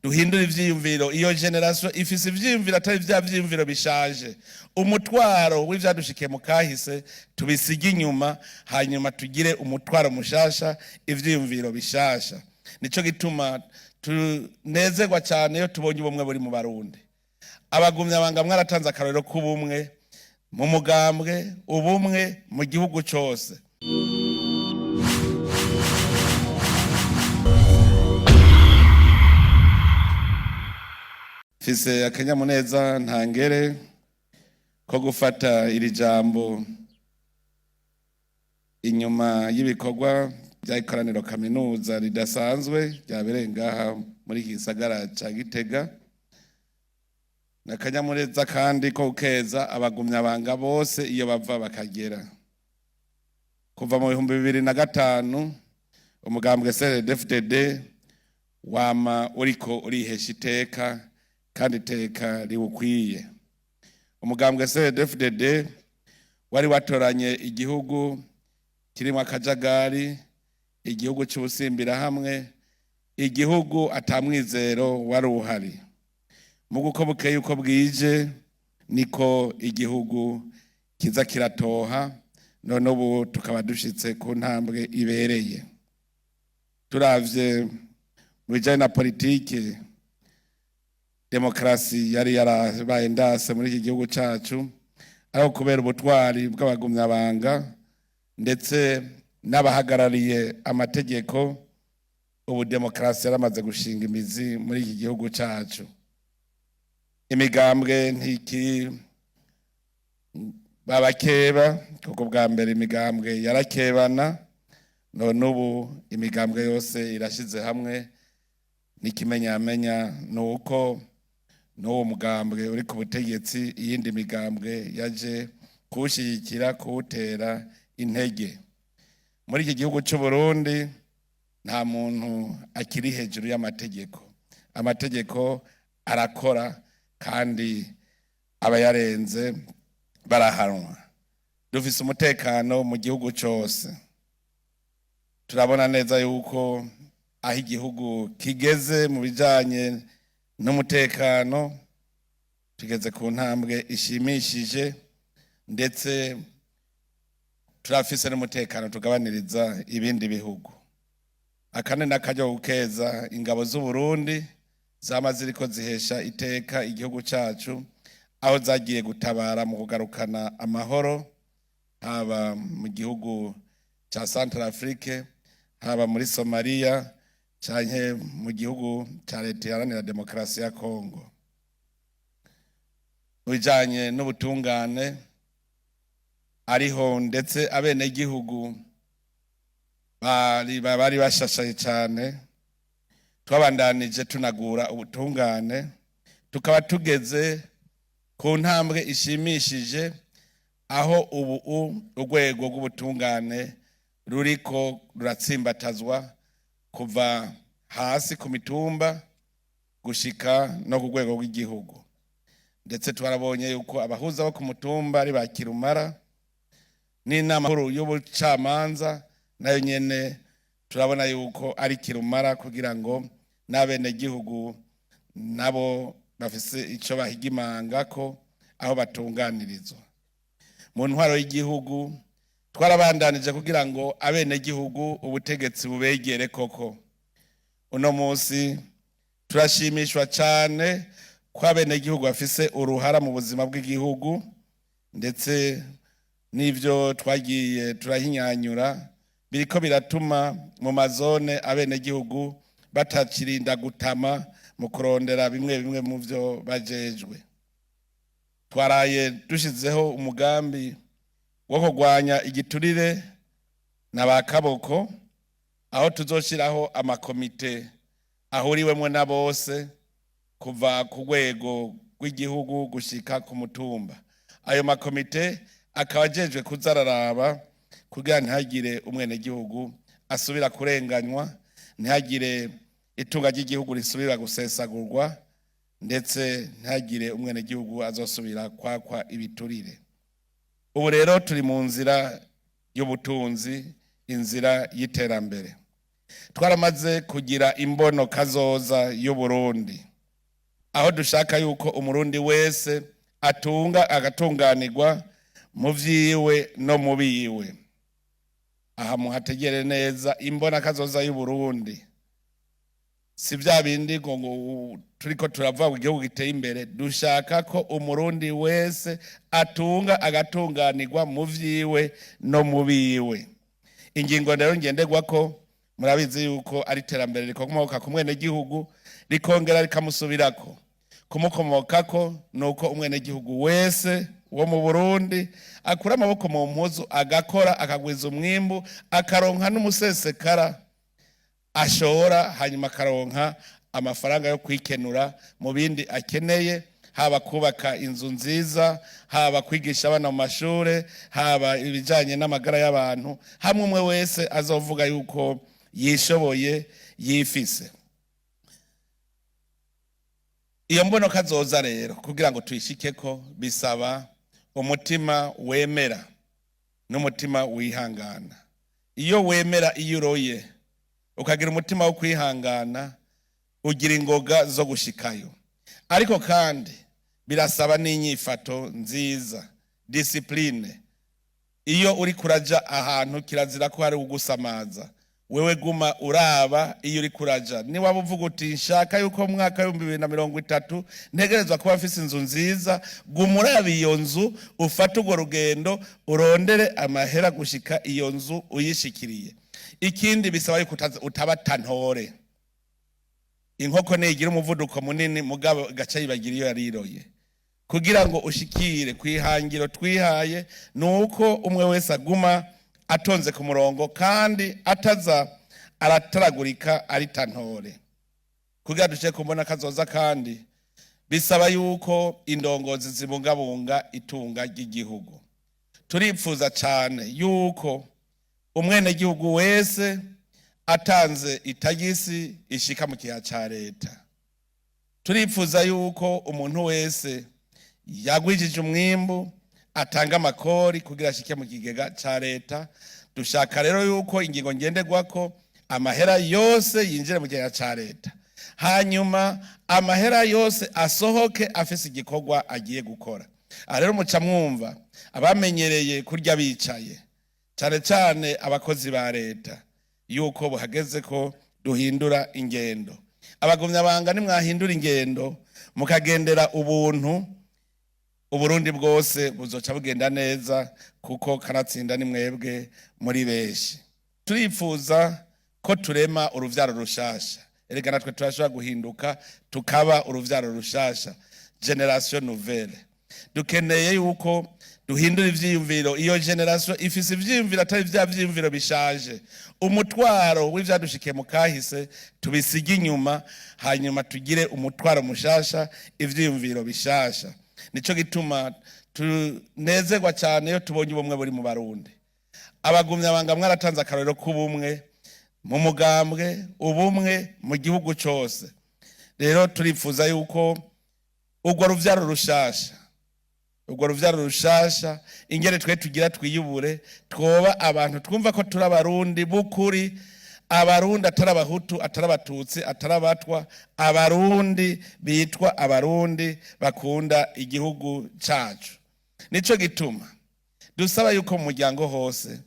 duhindura ivyiyumviro. Iyo generation ifise ivyiyumviro atari vya vyiyumviro bishaje. Umutwaro w'ivyadushikiye mu kahise tubisiga inyuma, hanyuma tugire umutwaro mushasha, ivyiyumviro bishasha. Nico gituma tunezerwa cyane iyo tubonye ubumwe buri mu Barundi. Abagumyabanga mwaratanze akarorero k'ubumwe mu mugambwe, ubumwe mu gihugu cyose. Fise akanyamuneza ntangere ko gufata iri jambo inyuma y'ibikorwa by'ikoraniro kaminuza ridasanzwe ryabereye ngaha muri gisagara ca Gitega. Nakanyamuneza kandi ko ukeza abagumyabanga bose iyo bava bakagera. Kuva mu 2005 umugambwe CNDD-FDD wama uriko urihesha iteka kandi iteka riwukwiye. Umugambwe CNDD-FDD wari watoranye igihugu kirimo akajagari, igihugu cy'ubusimbira hamwe, igihugu atamwizero wari uhari. Muguko bukeye uko bwije niko igihugu kiza kiratoha, none ubu tukaba dushitse ku ntambwe ibereye. Turavye mu bijanye na politike, demokrasi yari yarabaye ndase muri iki gihugu cacu, aho kubera ubutwari bw'abagumyabanga ndetse n'abahagarariye amategeko, ubu demokrasi yaramaze gushinga imizi muri iki gihugu cacu. Imigambwe ntiki babakeba, kuko bwa mbere imigambwe yarakebana, none ubu imigambwe yose irashize hamwe. N'ikimenyamenya nuko n'uwo mugambwe uri ku butegetsi iyindi migambwe yaje kuwushyigikira, kuwutera intege. Muri iki gihugu cy'u Burundi nta muntu akiri hejuru y'amategeko. Amategeko arakora kandi abayarenze barahanwa. Dufise umutekano mu gihugu cyose. Turabona neza yuko aho igihugu kigeze mu bijanye n'umutekano, tugeze ku ntambwe ishimishije, ndetse turafise n'umutekano tugabaniriza ibindi bihugu. Akane n'akaryo gukeza ingabo z'u Burundi zama ziriko zihesha iteka igihugu cacu, aho zagiye gutabara mu kugarukana amahoro, haba mu gihugu ca Centrafrique, haba muri Somalia, canke mu gihugu ca Leta Iharanira Demokarasi ya Kongo. Bijanye n'ubutungane ariho, ndetse abene gihugu bari bashashaye cyane. Twabandanije tunagura ubutungane, tukaba tugeze ku ntambwe ishimishije, aho ubu urwego rw'ubutungane ruriko ruratsimbatazwa kuva hasi ku mitumba gushika no ku rwego rw'igihugu. Ndetse twarabonye yuko abahuza bo ku mutumba ari ba kirumara, n'inama nkuru y'ubucamanza nayo nyene turabona yuko ari kirumara, kugira ngo n'abene gihugu nabo bafise ico bahigimanga ko aho batunganirizwa. Mu ntwaro y'igihugu twarabandanije kugira ngo abene gihugu ubutegetsi bubegere koko. Uno munsi turashimishwa cyane ko abene gihugu bafise uruhara mu buzima bw'igihugu, ndetse n'ivyo twagiye turahinyanyura biriko biratuma mu mazone abene gihugu batakirinda gutama mu kurondera bimwe bimwe mu vyo bajejwe. Twaraye dushizeho umugambi wo kurwanya igiturire na bakaboko, aho tuzoshiraho amakomite ahuriwemwe na bose kuva ku rwego rw'igihugu gushika ku mutumba. Ayo makomite akaba ajejwe kuzararaba kugira ntihagire umwene gihugu asubira kurenganywa, ntihagire itunga ry'igihugu risubira gusesagurwa, ndetse ntihagire umwene gihugu azosubira kwakwa ibiturire. Ubu rero turi mu nzira y'ubutunzi, inzira y'iterambere. twaramaze kugira imbono kazoza y'Uburundi, aho dushaka yuko umurundi wese atunga agatunganirwa mu vyiwe no mu biwe. Aha muhategere neza, imbona kazoza y'Uburundi si vya bindi ngo turiko turavuga ngo igihugu giteye imbere. Dushaka ko umurundi wese atunga agatunganirwa mu vyiwe no mu biwe. Ingingo rero ngenderwako murabizi yuko ari iterambere rikomoka ku mwenegihugu rikongera rikamusubirako. Kumukomokako nuko umwenegihugu wese wo mu Burundi akura amaboko mu mpuzu, agakora, akagwiza umwimbu, akaronka n'umusesekara ashora, hanyuma akaronka amafaranga yo kwikenura mu bindi akeneye, haba kubaka inzu nziza, haba kwigisha abana mu mashure, haba ibijanye n'amagara y'abantu, hamwe umwe wese azovuga yuko yishoboye yifise. Iyo mbono kazoza rero kugira ngo tuyishikeko bisaba umutima wemera n'umutima wihangana. Iyo wemera, iyo uroye ukagira umutima wo kwihangana, ugira ingoga zo gushikayo. Ariko kandi birasaba n'inyifato nziza, discipline. Iyo uri kuraja ahantu kirazira ko hari ugusamaza, wewe guma uraba iyo uri kuraja. Ni waba uvuga uti nshaka yuko mu mwaka 2030 ntegerezwa kuba mfise inzu nziza, guma uraba iyo nzu, ufate urwo rugendo, urondere amahera gushika iyo nzu uyishikiriye. Ikindi bisaba yuko utaba tantore. Inkoko nigira umuvuduko munini mugabo gaca yibagira iyo yariroye. Kugira ngo ushikire kwihangiro twihaye, nuko umwe wese aguma atonze ku murongo kandi ataza arataragurika ari tantore. Kugira dushike kumbona kazoza kandi bisaba yuko indongozi zibungabunga itunga ry'igihugu. Turipfuza cyane yuko umwenegihugu wese atanze itagisi ishika mu kiha ca leta. Turipfuza yuko umuntu wese yagwijije umwimbu atanga amakori kugira ashike mu kigega ca leta. Dushaka rero yuko ingingo ngenderwako amahera yose yinjire mu kigega ca leta, hanyuma amahera yose asohoke afise igikorwa agiye gukora. Aha rero muca mwumva abamenyereye kurya bicaye, cyane cyane abakozi ba leta, yuko buhageze ko duhindura ingendo. Abagumyabanga nimwahindura ingendo mukagendera ubuntu, Uburundi bwose buzoca bugenda neza, kuko kanatsinda ni mwebwe muri beshi. Turifuza ko turema uruvyaro rushasha. Erega natwe turashobora guhinduka tukaba uruvyaro rushasha, generation nouvelle. Dukeneye yuko duhindura ivyiyumviro. Iyo generation ifise ivyiyumviro atari vya vyiyumviro bishaje. Umutwaro w'ivyadushikiye mu kahise tubisiga inyuma, hanyuma tugire umutwaro mushasha, ivyiyumviro bishasha. Nico gituma tunezerwa cyane iyo tubonye ubumwe buri mu Barundi. Abagumyabanga mwaratanze akarorero k'ubumwe mu mugambwe, ubumwe mu gihugu cyose. Rero turifuza yuko urwo ruvyaro rushasha ingere twe tugira twiyubure, twoba abantu twumva ko turi Abarundi bukuri, Abarundi atari Abahutu, atari Abatutsi, atari Abatwa, Abarundi bitwa Abarundi bakunda igihugu cacu. Nico gituma dusaba yuko mu muryango hose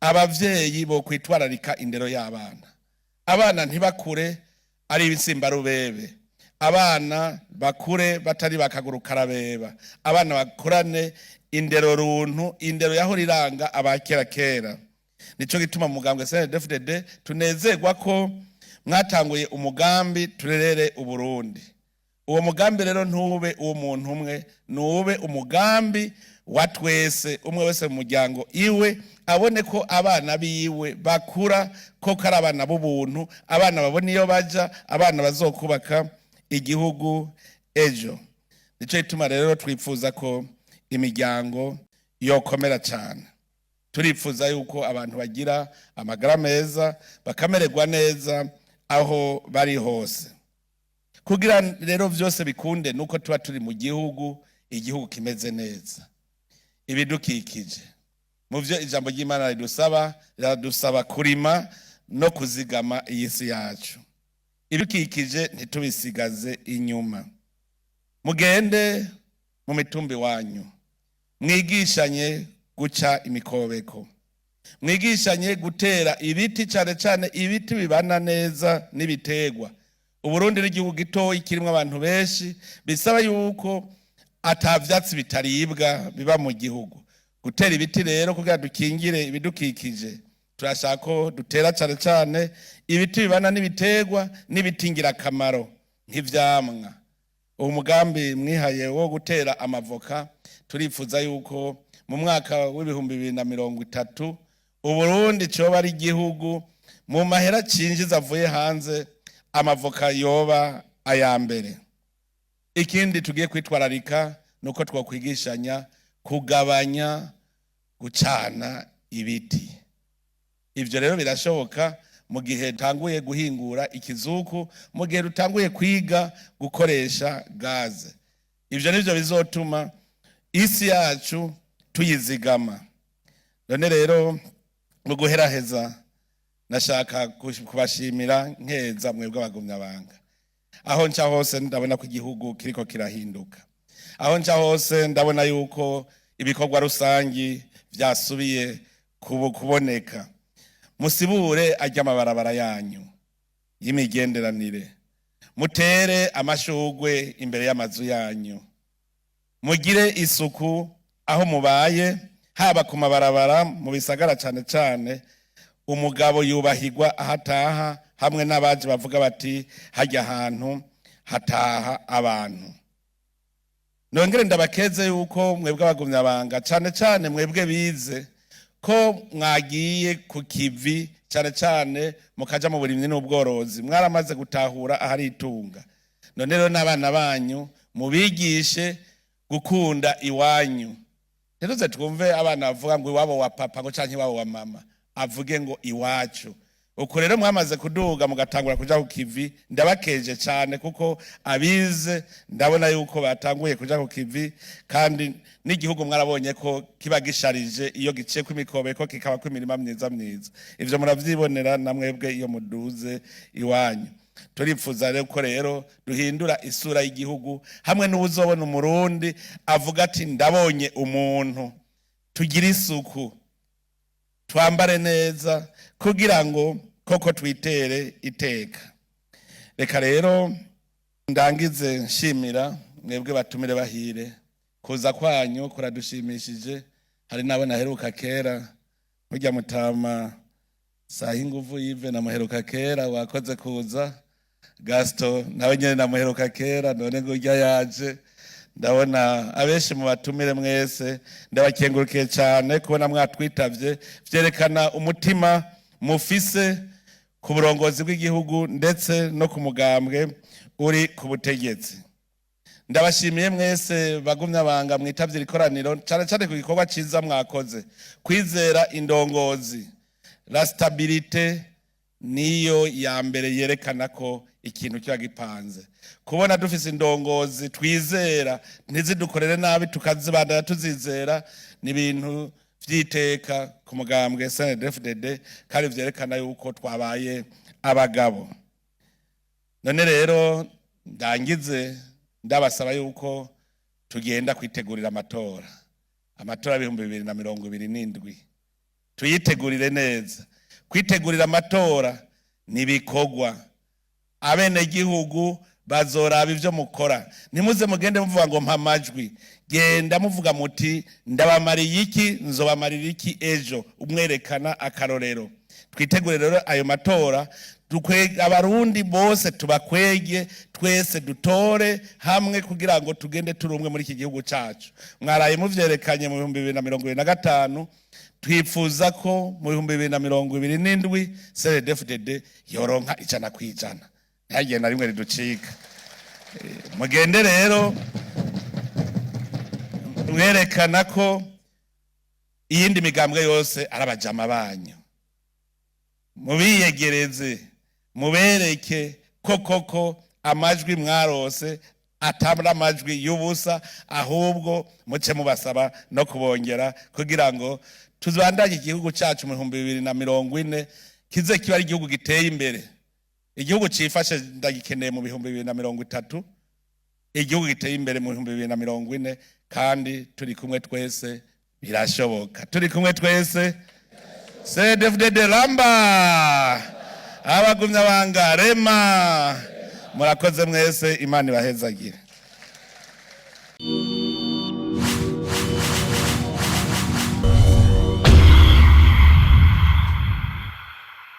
abavyeyi bo kwitwararika indero y'abana. Abana ntibakure ari ibisimba rubebe, abana bakure batari bakaguru karabeba, abana bakurane indero runtu, indero yahora iranga abakera kera. Nico gituma mugambwe CNDD-FDD tunezerwa ko mwatanguye umugambi turerere Uburundi. Uwo mugambi rero ntube uwo muntu umwe, nube umugambi wa twese, umwe wese mu muryango iwe abone ko abana biwe bakura ko kari abana b'ubuntu, abana babone iyo baja, abana bazokubaka igihugu ejo. Nico gituma rero twifuza ko imiryango yokomera cyane. Turifuza yuko abantu bagira amagara meza, bakamererwa neza aho bari hose. Kugira rero vyose bikunde nuko tuba turi mu gihugu, igihugu kimeze neza. Ibidukikije mu byo ijambo ry'Imana ridusaba kurima no kuzigama iyi si yacu. Ibidukikije ntitubisigaze inyuma. Mugende mu mitumbi wanyu, mwigishanye guca imikobeko, mwigishanye gutera ibiti, cyane cyane ibiti bibana neza n'ibitegwa. Uburundi n'igihugu gitoyi kirimo abantu benshi, bisaba yuko atavyatsi bitaribwa biba mu gihugu. Gutera ibiti rero kugira dukingire ibidukikije, turashaka ko dutera cyane cyane ibiti bibana n'ibitegwa n'ibitingira akamaro nk'ivyamwa. Uwo mugambi mwihaye wo gutera amavoka, turifuza yuko mu mwaka w'2030 Uburundi coba ari igihugu mu mahera cinjiza avuye hanze amavoka yoba aya mbere. Ikindi tugiye kwitwararika nuko twokwigishanya kugabanya gucana ibiti. Ivyo rero birashoboka mu gihe tanguye guhingura ikizuku, mu gihe rutanguye kwiga gukoresha gaze. Ivyo nivyo bizotuma isi yacu tuyizigama. None rero mu guheraheza nashaka kubashimira nkeza mwebwe abagumyabanga. Aho nca hose ndabona ko igihugu kiriko kirahinduka. Aho nca hose ndabona yuko ibikorwa rusangi vyasubiye kuboneka. Musibure ajya amabarabara yanyu y'imigenderanire, mutere amashugwe imbere y'amazu yanyu, mugire isuku aho mubaye, haba ku mabarabara mu bisagara cyane cyane. Umugabo yubahirwa ahataha, hamwe n'abaje bavuga bati hajya ahantu hataha abantu. Nongere ndabakeze yuko mwebwe abagumyabanga, cyane cyane mwebwe bize, ko mwagiye ku kivi cyane cyane mukaja mu burimyi n'ubworozi, mwaramaze gutahura ahari itunga. None rero n'abana banyu mubigishe gukunda iwanyu. Ntiruze twumve abana bavuga ngo iwabo wa papa ngo canke iwabo wa mama, avuge ngo iwacu. Uko rero mwamaze kuduga mugatangura kuja ku kivi, ndabakeje cyane kuko abize ndabona yuko batanguye kuja ku kivi, kandi n'igihugu mwarabonye ko kiba gisharije iyo giciye kw'imikobeko kikaba kw'imirima myiza myiza. Ivyo muravyibonera na mwebwe iyo muduze iwanyu. Turifuza rero ko rero duhindura isura y'igihugu, hamwe n'ubuzobona umurundi avuga ati ndabonye umuntu. Tugire isuku, twambare neza kugira ngo koko twitere iteka. Reka rero ndangize nshimira mwebwe batumire bahire, kuza kwanyu kuradushimishije. Hari nabo naheruka kera, burya Mutama Sahinguvu Yves namuheruka kera, wakoze kuza. Gaston nawe nyene namuheruka kera, none ngo urya yaje. Ndabona abenshi mu batumire mwese, ndabakengurukiye cyane kubona mwatwitavye. Vyerekana umutima mufise ku burongozi bw'igihugu ndetse no ku mugambwe uri ku butegetsi. Ndabashimiye mwese bagumyabanga mwitavye ikoraniro, cyane cyane ku gikorwa ciza mwakoze. Kwizera indongozi, la stabilité niyo ya mbere yerekana ko ikintu kiba gipanze. Kubona dufise indongozi twizera, ntizidukorere nabi tukazibandana tuzizera, ni ibintu vyiteka ku mugambwe CNDD-FDD, kandi vyerekana yuko twabaye abagabo. None rero ndangize ndabasaba yuko tugenda kwitegurira amatora. Amatora 2027 tuyitegurire neza. Kwitegurira amatora nibikogwa, abene gihugu bazoraba ivyo mukora. Ntimuze mugende muvuga ngo mpa amajwi, genda muvuga muti ndabamariye iki, nzobamarira iki ejo, umwerekana akarorero. Twitegure rero ayo matora, abarundi bose tubakwege, twese dutore hamwe kugira ngo tugende turumwe muri iki gihugu cacu. Mwaraye muvyerekanye mu 2025, twifuza ko mu 2027 CNDD-FDD yoronka 100%. Ntagenda rimwe riducika. Mugende rero mwerekana ko iyindi migambwe yose arabajama banyu. Mubiyegereze, mubereke koko amajwi mwarose atabura amajwi y'ubusa, ahubwo muce mubasaba no kubongera kugira ngo tuzandanye igihugu cyacu mu 2040 kize kiba ari igihugu giteye imbere. Igihugu cifashe ndagikeneye mu 2030, igihugu giteye imbere mu 2040, kandi turi kumwe twese birashoboka. Turi kumwe twese. CNDD-FDD Ramba, abagumya banga rema. Murakoze mwese, Imana ibahezagire.